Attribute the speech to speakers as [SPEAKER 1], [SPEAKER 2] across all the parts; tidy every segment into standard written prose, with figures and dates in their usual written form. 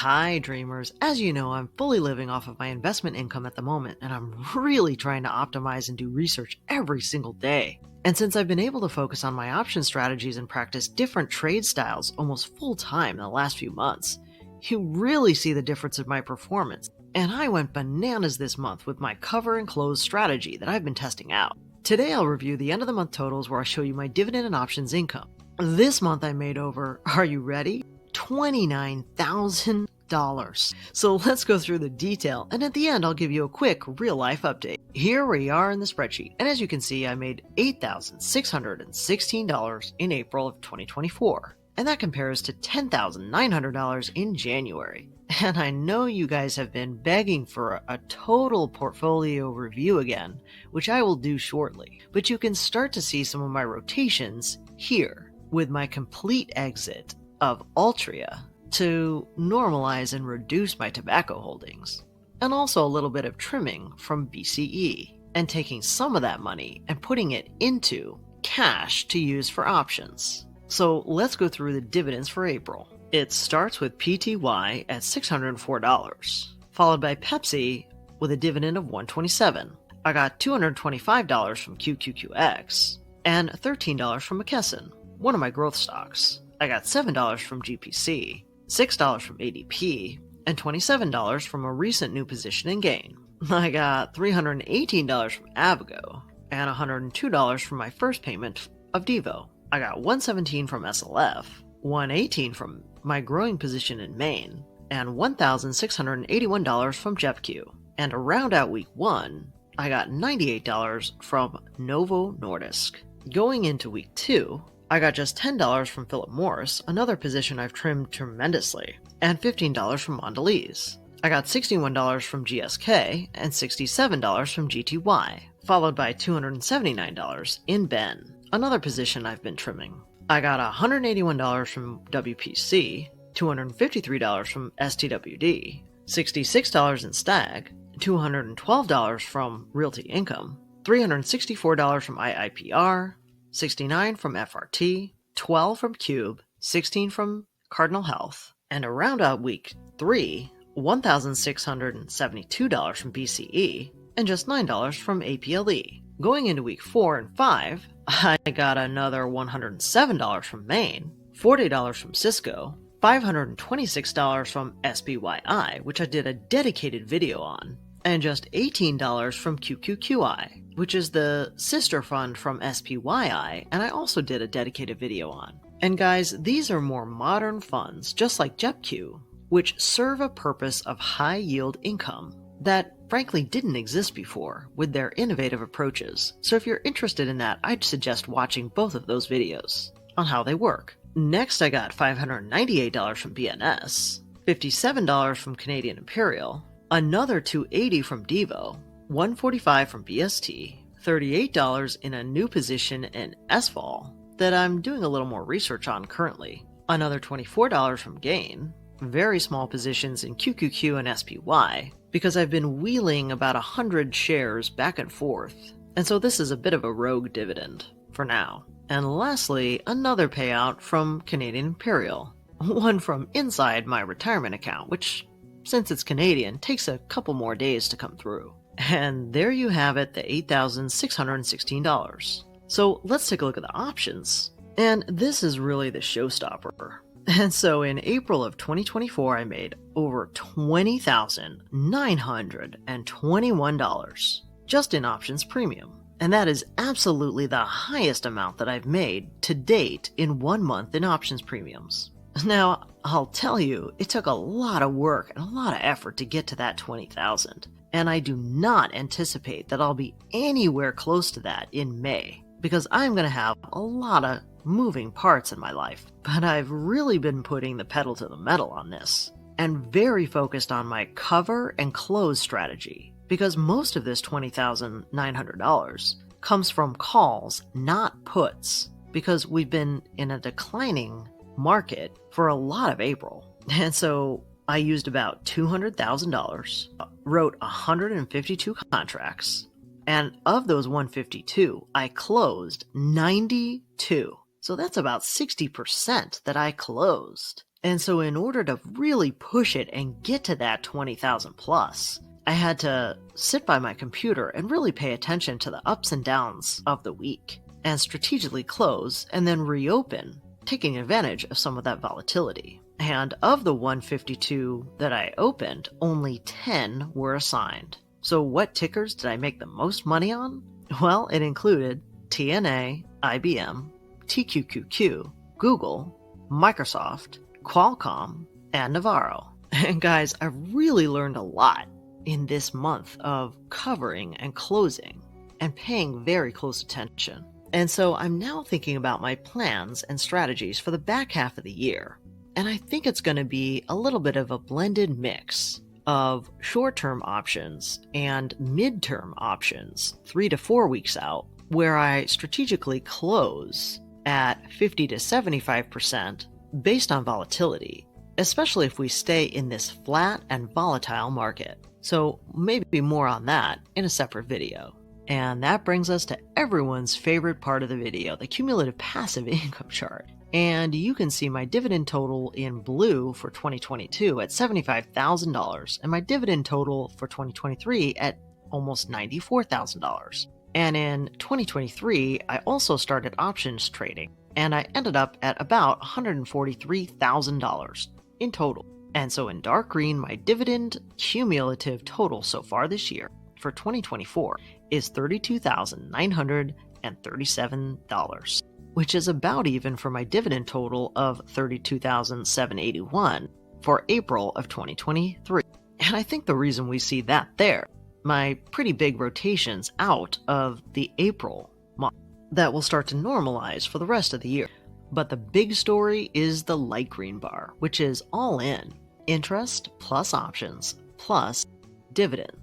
[SPEAKER 1] Hi, dreamers. As you know, I'm fully living off of my investment income at the moment, and I'm really trying to optimize and do research every single day. And since I've been able to focus on my option strategies and practice different trade styles almost full time in the last few months, you really see the difference in my performance. And I went bananas this month with my cover and close strategy that I've been testing out. Today I'll review the end of the month totals where I show you my dividend and options income. This month I made over, are you ready? $29,000. So let's go through the detail, and at the end I'll give you a quick real-life update. Here we are in the spreadsheet, and as you can see I made $8,616 in April of 2024, and that compares to $10,900 in January. And I know you guys have been begging for a total portfolio review again, which I will do shortly, but you can start to see some of my rotations here with my complete exit of Altria to normalize and reduce my tobacco holdings, and also a little bit of trimming from BCE, and taking some of that money and putting it into cash to use for options. So let's go through the dividends for April. It starts with PTY at $604, followed by Pepsi with a dividend of $127. I got $225 from QQQX and $13 from McKesson, one of my growth stocks. I got $7 from GPC, $6 from ADP, and $27 from a recent new position in Gain. I got $318 from Avigo, and $102 from my first payment of Devo. I got $117 from SLF, $118 from my growing position in Maine, and $1,681 from JEPQ. And to round out week 1, I got $98 from Novo Nordisk. Going into week 2, I got just $10 from Philip Morris, another position I've trimmed tremendously, and $15 from Mondelez. I got $61 from GSK and $67 from GTY, followed by $279 in Ben, another position I've been trimming. I got $181 from WPC, $253 from STWD, $66 in Stag, $212 from Realty Income, $364 from IIPR, $69 from FRT, $12 from Cube, $16 from Cardinal Health, and to round out week 3, $1,672 from BCE, and just $9 from APLE. Going into week 4 and 5, I got another $107 from Maine, $40 from Cisco, $526 from SBYI, which I did a dedicated video on, and just $18 from QQQI, which is the sister fund from SPYI, and I also did a dedicated video on. And guys, these are more modern funds, just like JEPQ, which serve a purpose of high yield income that frankly didn't exist before with their innovative approaches. So if you're interested in that, I'd suggest watching both of those videos on how they work. Next, I got $598 from BNS, $57 from Canadian Imperial, another $280 from Devo, $145 from BST, $38 in a new position in SVOL that I'm doing a little more research on currently, another $24 from Gain, very small positions in QQQ and SPY, because I've been wheeling about 100 shares back and forth, and so this is a bit of a rogue dividend for now. And lastly, another payout from Canadian Imperial, one from inside my retirement account, which, since it's Canadian, takes a couple more days to come through. And there you have it, the $8,616. So let's take a look at the options. And this is really the showstopper. And so in April of 2024, I made over $20,921 just in options premium. And that is absolutely the highest amount that I've made to date in 1 month in options premiums. Now, I'll tell you, it took a lot of work and a lot of effort to get to that 20,000. And I do not anticipate that I'll be anywhere close to that in May, because I'm going to have a lot of moving parts in my life. But I've really been putting the pedal to the metal on this, and very focused on my cover and close strategy, because most of this $20,900 comes from calls, not puts, because we've been in a declining market for a lot of April. And so I used about $200,000, wrote 152 contracts, and of those 152, I closed 92. So that's about 60% that I closed. And so in order to really push it and get to that 20,000 plus, I had to sit by my computer and really pay attention to the ups and downs of the week and strategically close and then reopen, taking advantage of some of that volatility. And of the 152 that I opened, only 10 were assigned. So what tickers did I make the most money on? Well, it included TNA, IBM, TQQQ, Google, Microsoft, Qualcomm, and Navarro. And guys, I really learned a lot in this month of covering and closing and paying very close attention. And so I'm now thinking about my plans and strategies for the back half of the year. And I think it's going to be a little bit of a blended mix of short-term options and mid-term options, 3 to 4 weeks out, where I strategically close at 50 to 75% based on volatility, especially if we stay in this flat and volatile market. So maybe more on that in a separate video. And that brings us to everyone's favorite part of the video, the cumulative passive income chart. And you can see my dividend total in blue for 2022 at $75,000 and my dividend total for 2023 at almost $94,000. And in 2023, I also started options trading and I ended up at about $143,000 in total. And so in dark green, my dividend cumulative total so far this year for 2024 is $32,937, which is about even for my dividend total of $32,781 for April of 2023. And I think the reason we see that there, my pretty big rotations out of the April month, that will start to normalize for the rest of the year. But the big story is the light green bar, which is all in interest plus options plus dividend.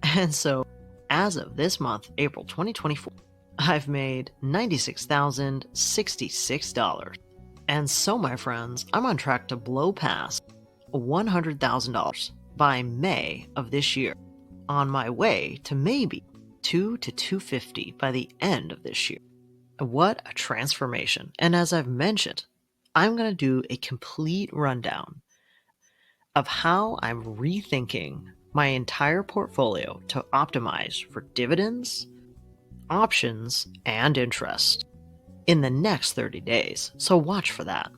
[SPEAKER 1] And so as of this month, April 2024, I've made $96,066. And so, my friends, I'm on track to blow past $100,000 by May of this year, on my way to maybe $2 to $250 by the end of this year. What a transformation. And as I've mentioned, I'm going to do a complete rundown of how I'm rethinking my entire portfolio to optimize for dividends, options, and interest in the next 30 days. So watch for that.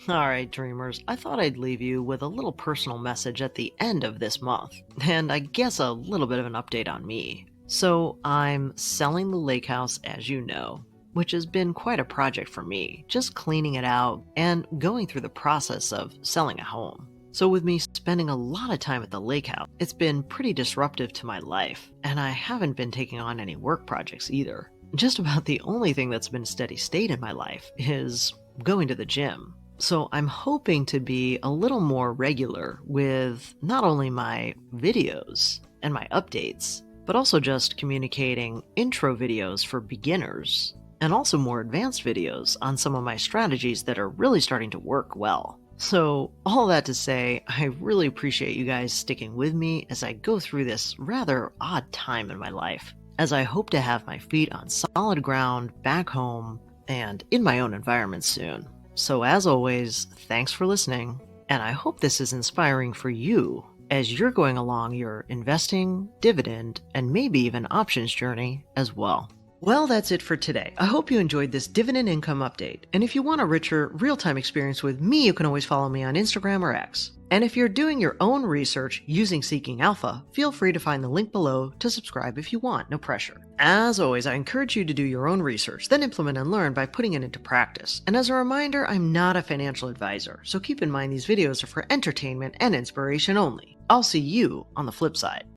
[SPEAKER 1] Alright, dreamers, I thought I'd leave you with a little personal message at the end of this month, and I guess a little bit of an update on me. So I'm selling the lake house, as you know, which has been quite a project for me, just cleaning it out and going through the process of selling a home. So with me spending a lot of time at the lake house, it's been pretty disruptive to my life, and I haven't been taking on any work projects either. Just about the only thing that's been steady state in my life is going to the gym. So I'm hoping to be a little more regular with not only my videos and my updates, but also just communicating intro videos for beginners, and also more advanced videos on some of my strategies that are really starting to work well. So all that to say, I really appreciate you guys sticking with me as I go through this rather odd time in my life, as I hope to have my feet on solid ground back home and in my own environment soon. So as always, thanks for listening, and I hope this is inspiring for you as you're going along your investing, dividend, and maybe even options journey as well. Well, that's it for today. I hope you enjoyed this dividend income update. And if you want a richer, real-time experience with me, you can always follow me on Instagram or X. And if you're doing your own research using Seeking Alpha, feel free to find the link below to subscribe if you want, no pressure. As always, I encourage you to do your own research, then implement and learn by putting it into practice. And as a reminder, I'm not a financial advisor, so keep in mind these videos are for entertainment and inspiration only. I'll see you on the flip side.